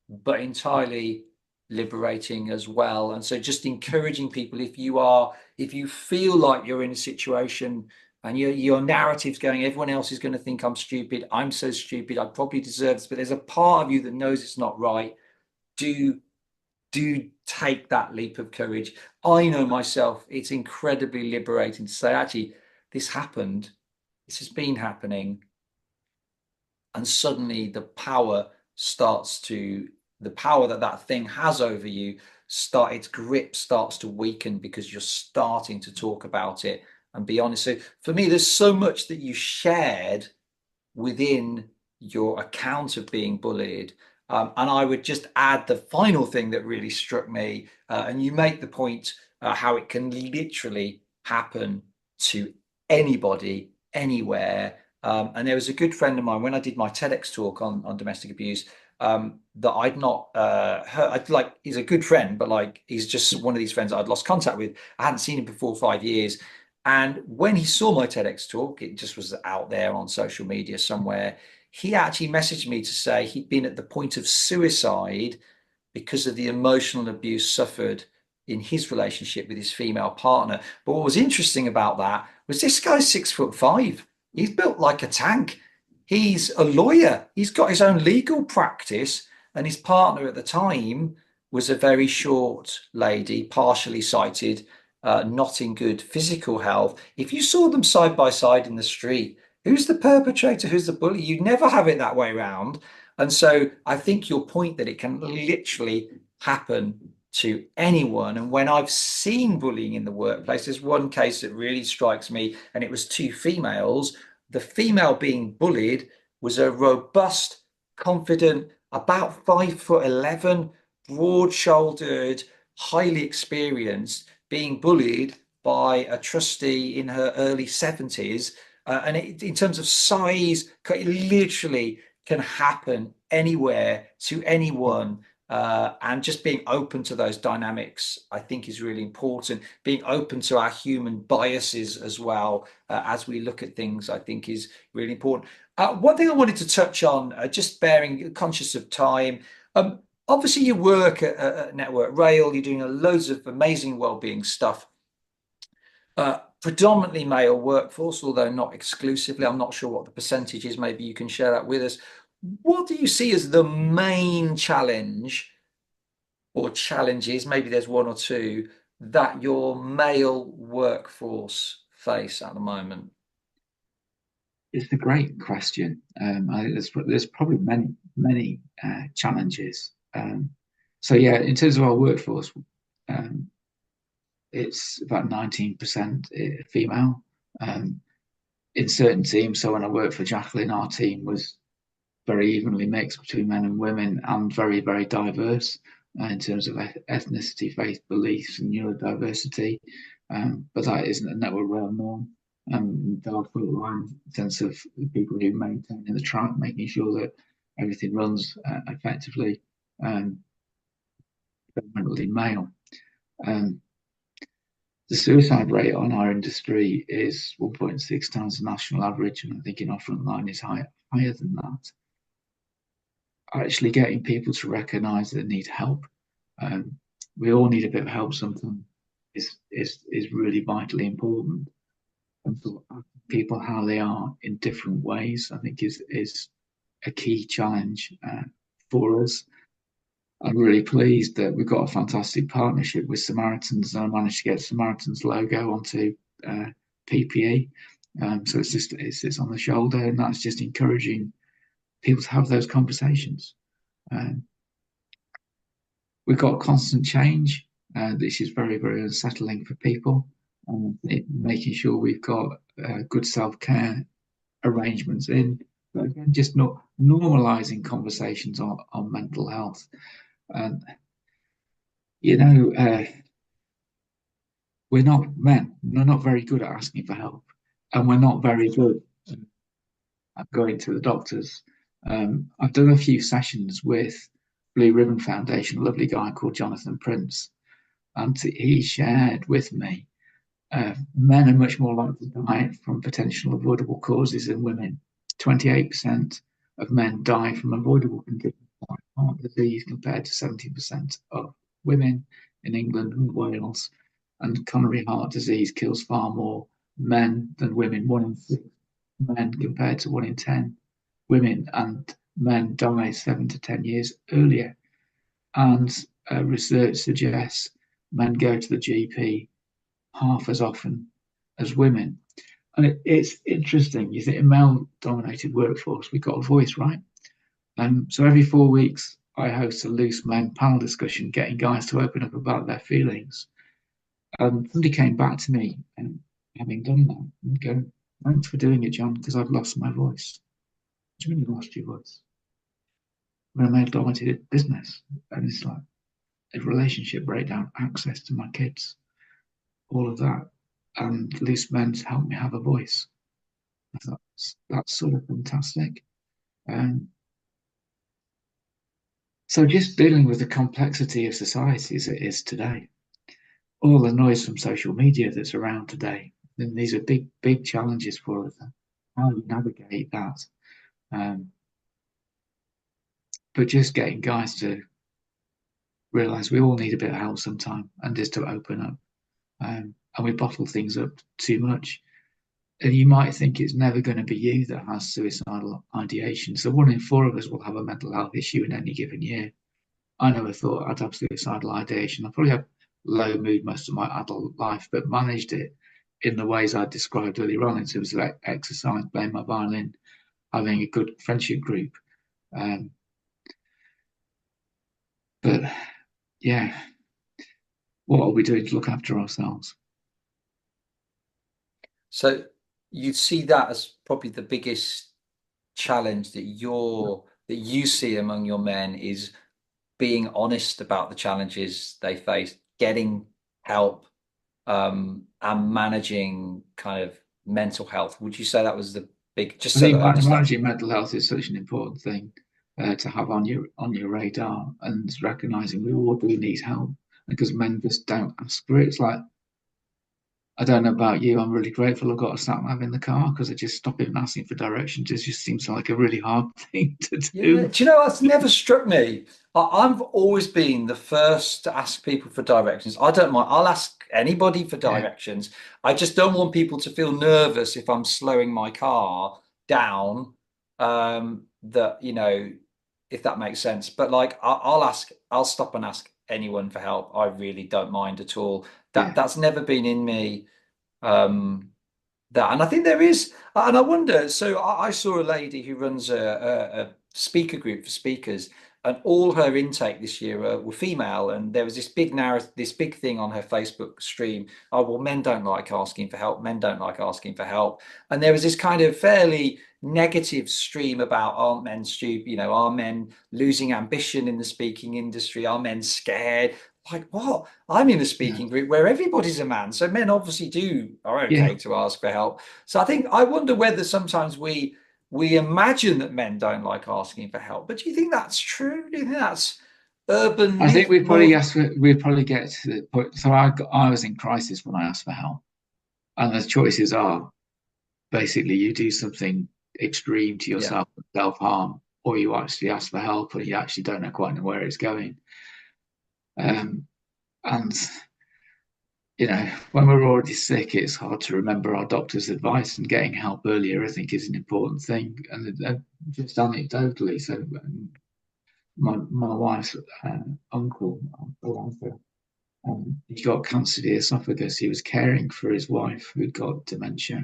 but entirely liberating as well. And so just encouraging people, if you feel like you're in a situation and your narrative's going, everyone else is going to think I'm stupid, I'm so stupid, I probably deserve this, but there's a part of you that knows it's not right. Do do take that leap of courage. I know myself, it's incredibly liberating to say, actually, this happened, this has been happening, and suddenly the power that that thing has over you, its grip starts to weaken because you're starting to talk about it and be honest. So for me, there's so much that you shared within your account of being bullied. And I would just add the final thing that really struck me, and you make the point how it can literally happen to anybody, anywhere. And there was a good friend of mine when I did my TEDx talk on domestic abuse, that I'd not heard. He's a good friend, but like he's just one of these friends I'd lost contact with. I hadn't seen him for 5 years. And when he saw my TEDx talk, it just was out there on social media somewhere. He actually messaged me to say he'd been at the point of suicide because of the emotional abuse suffered in his relationship with his female partner. But what was interesting about that was this guy's 6'5". He's built like a tank. He's a lawyer. He's got his own legal practice, and his partner at the time was a very short lady, partially sighted, not in good physical health. If you saw them side by side in the street, who's the perpetrator? Who's the bully? You'd never have it that way around. And so I think your point that it can literally happen to anyone. And when I've seen bullying in the workplace, there's one case that really strikes me, and it was two females. The female being bullied was a robust, confident, about 5'11", broad shouldered, highly experienced, being bullied by a trustee in her early 70s. In terms of size, it literally can happen anywhere to anyone. And just being open to those dynamics, I think, is really important. Being open to our human biases as well, as we look at things, I think, is really important. One thing I wanted to touch on, just bearing conscious of time. Obviously, you work at Network Rail, you're doing loads of amazing wellbeing stuff. Predominantly male workforce, although not exclusively. I'm not sure what the percentage is. Maybe you can share that with us. What do you see as the main challenge or challenges, maybe there's one or two, that your male workforce face at the moment? It's a great question. There's probably many challenges. So yeah, in terms of our workforce, um, it's about 19% female in certain teams. So when I worked for Jacqueline, our team was very evenly mixed between men and women, and very, very diverse in terms of ethnicity, faith, beliefs, and neurodiversity. But that isn't a network rail norm. There are full line sense of people who maintain the track, making sure that everything runs effectively, predominantly male. Um, The suicide rate on our industry is 1.6 times the national average, and I think in our front line is higher than that. Actually, getting people to recognise that they need help. Um, we all need a bit of help sometimes. Is really vitally important. And so asking people how they are in different ways, I think, is a key challenge for us. I'm really pleased that we've got a fantastic partnership with Samaritans, and I managed to get Samaritans logo onto PPE. So it sits on the shoulder, and that's just encouraging people to have those conversations. Um, we've got constant change, which is very, very unsettling for people. Making sure we've got good self care arrangements in, but again, just not normalizing conversations on mental health. And you know, we're not men. We're not very good at asking for help, and we're not very good at going to the doctors. I've done a few sessions with Blue Ribbon Foundation, a lovely guy called Jonathan Prince, and he shared with me men are much more likely to die from potential avoidable causes than women. 28% of men die from avoidable conditions like heart disease compared to 70% of women in England and Wales. And coronary heart disease kills far more men than women. 1 in 6 men compared to 1 in 10 women, and men die 7 to 10 years earlier. And research suggests men go to the GP half as often as women. And it's interesting. You think in male-dominated workforce, we've got a voice, right? So every 4 weeks, I host a loose men panel discussion, getting guys to open up about their feelings. Somebody came back to me and having done that and going, "Thanks for doing it, John, because I've lost my voice." What do you mean you lost your voice? We're a male-dominated business, and it's like a relationship breakdown, access to my kids, all of that, and loose men's helped me have a voice. I thought that's sort of fantastic. Um, so just dealing with the complexity of society as it is today, all the noise from social media that's around today, then these are big, big challenges for us. How you navigate that, but just getting guys to realize we all need a bit of help sometime, and just to open up. And we bottle things up too much. And you might think it's never going to be you that has suicidal ideation. So 1 in 4 of us will have a mental health issue in any given year. I never thought I'd have suicidal ideation. I probably had low mood most of my adult life, but managed it in the ways I described earlier on in terms of exercise, playing my violin, having a good friendship group. Um, but yeah, what are we doing to look after ourselves? So you see that as probably the biggest challenge that you see among your men is being honest about the challenges they face, getting help, and managing kind of mental health. Would you say that was the big, just I so think that I understand? managing mental health is such an important thing to have on your radar, and recognizing we all do need help because men just don't ask for it. It's like I don't know about you. I'm really grateful I've got a sat nav in the car because I just stop him asking for directions. It just seems like a really hard thing to Yeah, do. do you know that's never struck me? I've always been the first to ask people for directions. I don't mind. I'll ask anybody for Yeah, directions. I just don't want people to feel nervous if I'm slowing my car down. That if that makes sense. But like, I'll ask. I'll stop and ask anyone for help. I really don't mind at all. yeah, That's never been in me. Um, that. And I think there is, and I wonder. So I saw a lady who runs a speaker group for speakers, and all her intake this year were female. And there was this big narrative, this big thing on her Facebook stream. Oh, well, men don't like asking for help. Men don't like asking for help. And there was this kind of fairly negative stream about aren't men stupid? Are men losing ambition in the speaking industry? Are men scared? Like what? I'm in a yeah, speaking group where everybody's a man, so men obviously are yeah. okay to ask for help. So I wonder whether sometimes we imagine that men don't like asking for help. But do you think that's true? Do you think that's urban I think myth we'd probably more. ask for, we'd probably get to the point. So I was in crisis when I asked for help, and the choices are basically you do something extreme to Yeah, yourself, self harm, or you actually ask for help, and you actually don't know quite know where it's going. Um, and when we're already sick, it's hard to remember our doctor's advice, and getting help earlier, I think, is an important thing. And just anecdotally, so my wife's uncle, he got cancer of the esophagus. He was caring for his wife who'd got dementia,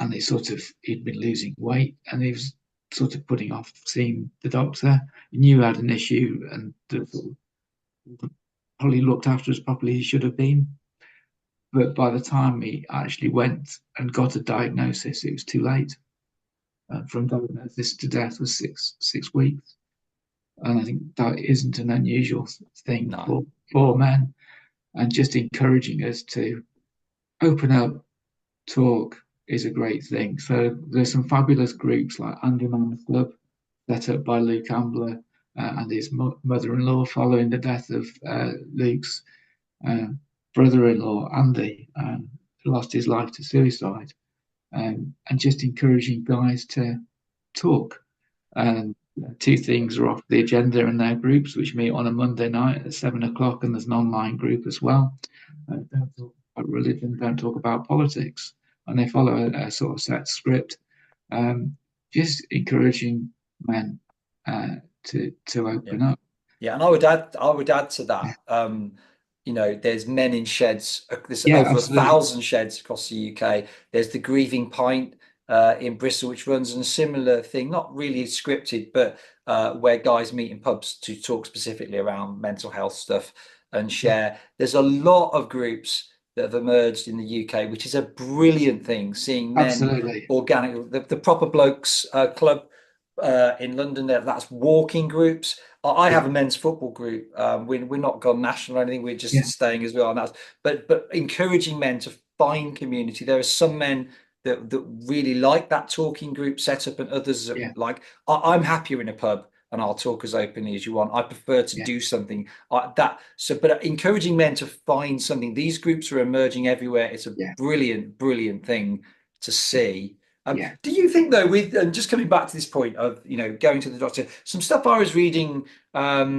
and he'd been losing weight, and he was sort of putting off seeing the doctor. He knew he had an issue, and probably looked after as properly as he should have been. But by the time he actually went and got a diagnosis, it was too late. From diagnosis to death was six weeks, and I think that isn't an unusual thing no, for men. And just encouraging us to open up, talk is a great thing. So there's some fabulous groups like Andy Man's Club, set up by Luke Ambler and his mother-in-law following the death of Luke's uh, brother-in-law, Andy, who lost his life to suicide, and just encouraging guys to talk. Um, Two things are off the agenda in their groups, which meet on a Monday night at 7 o'clock, and there's an online group as well. Don't talk about religion, don't talk about politics, and they follow a sort of set script. Um, just encouraging men to yeah. open up. Yeah, and I would add to that. There's men in sheds. There's Yeah, over a absolutely. thousand sheds across the UK. There's the Grieving Pint in Bristol, which runs on a similar thing, not really scripted, but where guys meet in pubs to talk specifically around mental health stuff and Yeah, share. There's a lot of groups that have emerged in the UK, which is a brilliant thing. Seeing men absolutely. organic, the Proper Blokes Club in London. That's walking groups. I Yeah, have a men's football group. We're not gone national or anything. We're yeah, just staying as well. And that's but encouraging men to find community. There are some men that really like that talking group setup, and others that yeah, like. I'm happier in a pub, and I'll talk as openly as you want. I prefer to yeah, do something but encouraging men to find something. These groups are emerging everywhere. It's a yeah, brilliant, brilliant thing to yeah, see. yeah, Do you think though, with and just coming back to this point of going to the doctor, some stuff I was reading, I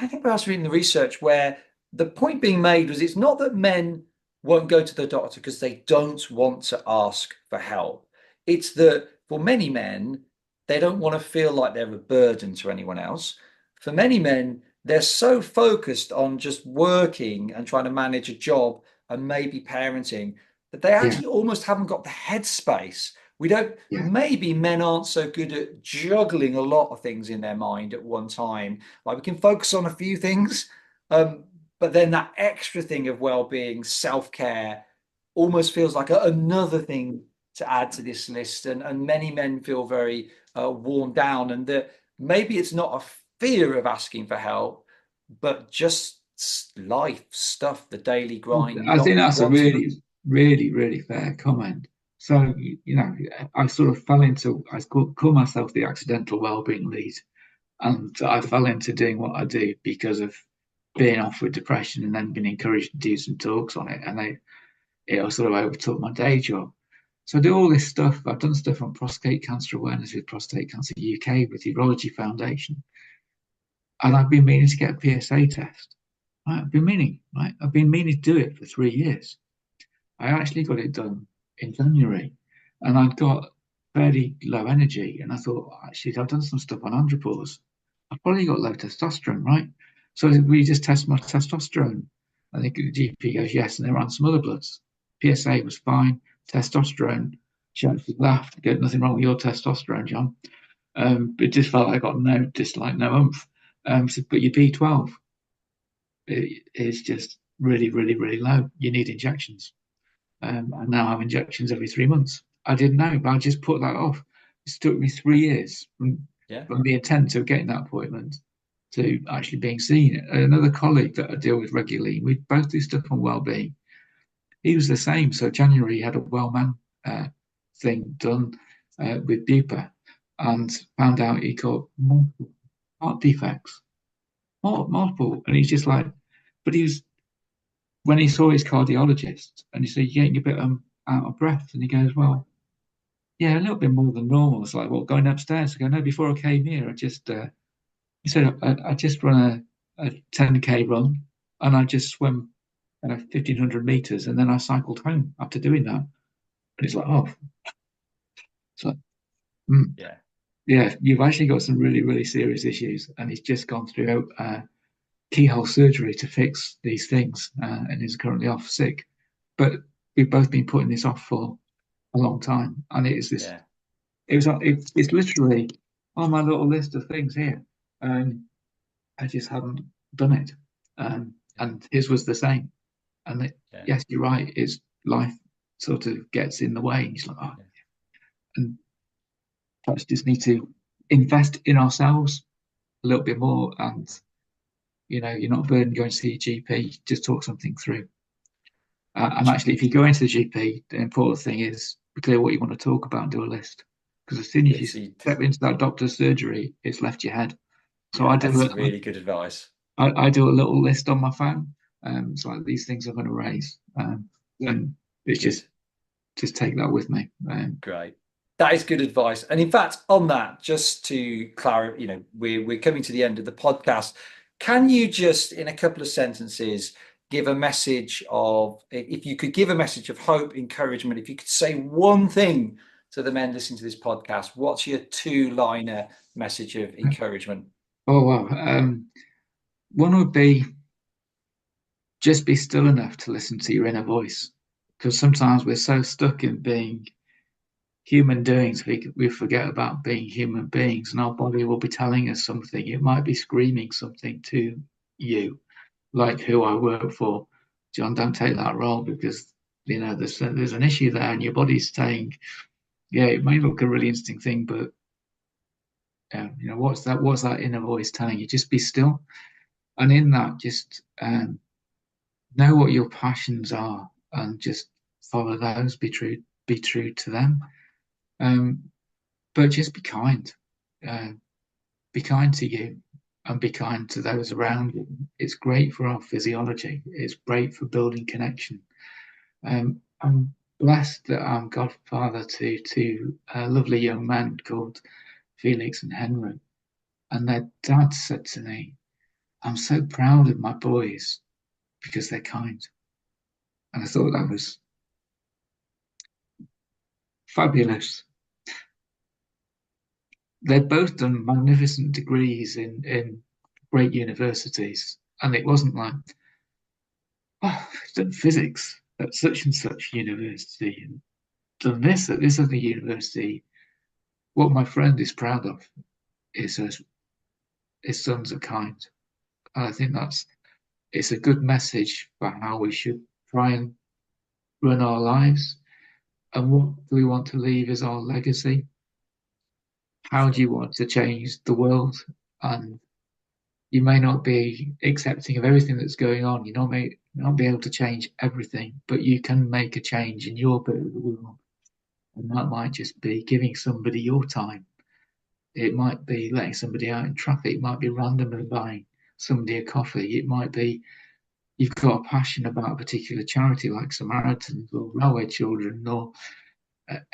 think I was reading the research where the point being made was it's not that men won't go to the doctor because they don't want to ask for help. It's that for many men, they don't want to feel like they're a burden to anyone else. For many men, they're so focused on just working and trying to manage a job and maybe parenting that they yeah, actually almost haven't got the headspace. We don't, yeah, maybe men aren't so good at juggling a lot of things in their mind at one time. Like we can focus on a few things, um, but then that extra thing of well-being, self-care, almost feels like another thing to add to this list. And many men feel very worn down, and that maybe it's not a fear of asking for help, but just life stuff, the daily grind, I think not that's a wanting. really, really, really fair comment. So, I sort of fell into, I call myself the accidental well-being lead. And I fell into doing what I do because of being off with depression and then being encouraged to do some talks on it. And it sort of overtook my day job. So I do all this stuff. I've done stuff on prostate cancer awareness with Prostate Cancer UK with the Urology Foundation. And I've been meaning to get a PSA test. Right? I've been meaning to do it for 3 years. I actually got it done in January, and I'd got fairly low energy. And I thought, actually, I've done some stuff on andropause. I've probably got low testosterone, right? So we just test my testosterone. I think the GP goes, yes, and they ran some other bloods. PSA was fine. Testosterone, she actually laughed, go, nothing wrong with your testosterone, John. It just felt like I got no oomph. So, but your B12 is just really, really, really low. You need injections. And now I have injections every 3 months. I didn't know, but I just put that off. It took me 3 years Yeah. from the intent of getting that appointment to actually being seen. Another colleague that I deal with regularly, we both do stuff on well-being. He was the same. So January he had a well-man thing done with Bupa and found out he got multiple heart defects. multiple. And he's just like, but he was, when he saw his cardiologist and he said, you're getting a bit out of breath. And he goes, well, yeah, a little bit more than normal. It's like, well, going upstairs. I go, no, before I came here, he said, I just run a 10K run and I just swim 1,500 meters and then I cycled home after doing that. And it's like, oh, so, mm, Yeah. yeah, you've actually got some really, really serious issues. And he's just gone through keyhole surgery to fix these things and is currently off sick. But we've both been putting this off for a long time. And it is this, Yeah. it's literally on my little list of things here. I just haven't done it. Yeah. And his was the same. And Yeah. yes, you're right, it's life sort of gets in the way. And he's like, oh, Yeah. and perhaps just need to invest in ourselves a little bit more. And, you're not burdened going to see a GP, just talk something through. And actually, if you go into the GP, the important thing is be clear what you want to talk about and do a list. Because as soon as you Yes, step into that doctor's surgery, it's left your head. So yeah, that's really good advice. I do a little list on my phone. It's like these things I'm going to raise. And it's Good. just take that with me. Great. That is good advice. And in fact, on that, just to clarify, we're coming to the end of the podcast. Can you just, in a couple of sentences, give a message of, if you could give a message of hope, encouragement, if you could say one thing to the men listening to this podcast, what's your two-liner message of encouragement? Oh wow. One would be just be still enough to listen to your inner voice. Because sometimes we're so stuck in being human doings, we forget about being human beings, and our body will be telling us something. It might be screaming something to you, like who I work for. John, don't take that role because there's an issue there, and your body's saying, yeah, it may look a really interesting thing, but what's that inner voice telling you? Just be still, and in that, just know what your passions are, and just follow those. Be true to them. But just be kind. Uh, be kind to you and be kind to those around you. It's great for our physiology. It's great for building connection. I'm blessed that I'm godfather to lovely young men called Felix and Henry. And their dad said to me, I'm so proud of my boys because they're kind. And I thought that was fabulous. They've both done magnificent degrees in great universities. And it wasn't like, oh, I've done physics at such and such university and done this at this other university. What my friend is proud of is his sons are kind. And I think it's a good message for how we should try and run our lives. And what do we want to leave as our legacy? How do Sure. you want to change the world? And you may not be accepting of everything that's going on. May not be able to change everything, but you can make a change in your bit of the world. And that might just be giving somebody your time. It might be letting somebody out in traffic. It might be randomly buying somebody a coffee. It might be you've got a passion about a particular charity like Samaritans or Railway Children or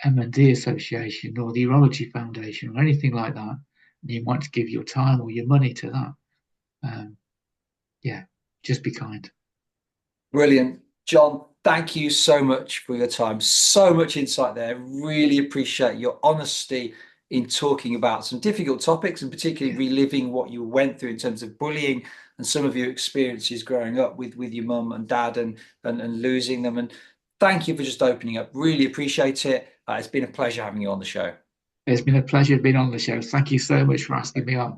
M&D Association or the Urology Foundation or anything like that. And you want to give your time or your money to that. Yeah, just be kind. Brilliant. John, thank you so much for your time. So much insight there. Really appreciate your honesty in talking about some difficult topics and particularly Yeah, reliving what you went through in terms of bullying and some of your experiences growing up with your mum and dad and losing them. And thank you for just opening up. Really appreciate it. It's been a pleasure having you on the show. it's been a pleasure being on the show. Thank you so much for asking me on.